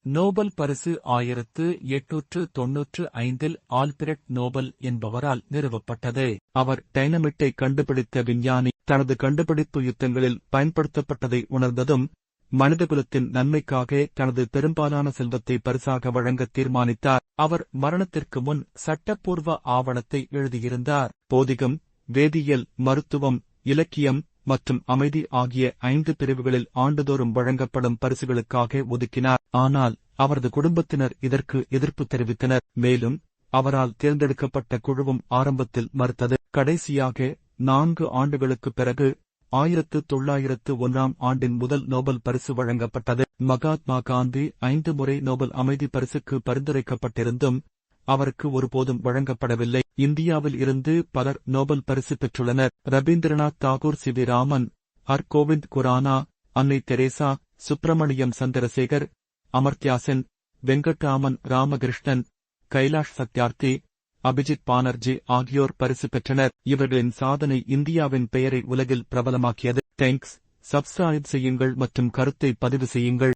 Nobel பரிசு 1895 Alfred Nobel என்பவரால் நிறுவப்பட்டது. அவர் டைனமிட்டை கண்டுபிடித்த விஞ்ஞானி. தனது கண்டுபிடிப்பு யுத்தங்களில் பயன்படுத்தப்பட்டதை உணர்ந்ததும் மனிதகுலத்தின் நன்மைக்காக தனது பெரும்பாலான செல்வத்தை பரிசாக வழங்க தீர்மானித்தார். அவர் மரணத்திற்கு முன் சட்டப்பூர்வ ஆவணத்தை எழுதியிருந்தார். போதிகம், வேதியியல், மருத்துவம், இலக்கியம் மற்றும் அமைதி ஆகிய 5 பிரிவுகளில் ஆண்டுதோறும் வழங்கப்படும் பரிசுகளுக்காக ஒதுக்கினார். ஆனால் அவரது குடும்பத்தினர் இதற்கு எதிர்ப்பு தெரிவித்தனர். மேலும் அவரால் தேர்ந்தெடுக்கப்பட்ட குழுவும் ஆரம்பத்தில் மறுத்தது. கடைசியாக 4 ஆண்டுகளுக்குப் பிறகு 1901 ஆண்டின் முதல் நோபல் பரிசு வழங்கப்பட்டது. மகாத்மா காந்தி 5 முறை நோபல் அமைதி பரிசுக்கு பரிந்துரைக்கப்பட்டிருந்தும் அவருக்கு ஒருபோதும் வழங்கப்படவில்லை. இந்தியாவில் இருந்து பலர் நோபல் பரிசு பெற்றுள்ளனர். ரபீந்திரநாத் தாகூர், சி. வி. ராமன், ஹர் கோவிந்த் குரானா, அன்னை தெரேசா, சுப்பிரமணியம் சந்திரசேகர், அமர்த்யா சென், வெங்கட்ராமன் ராமகிருஷ்ணன், கைலாஷ் சத்யார்த்தி, அபிஜித் பானர்ஜி ஆகியோர் பரிசு பெற்றனர். இவர்களின் சாதனை இந்தியாவின் பெயரை உலகில் பிரபலமாக்கியது. தேங்க்ஸ். சப்ஸ்கிரைப் செய்யுங்கள் மற்றும் கருத்தை பதிவு செய்யுங்கள்.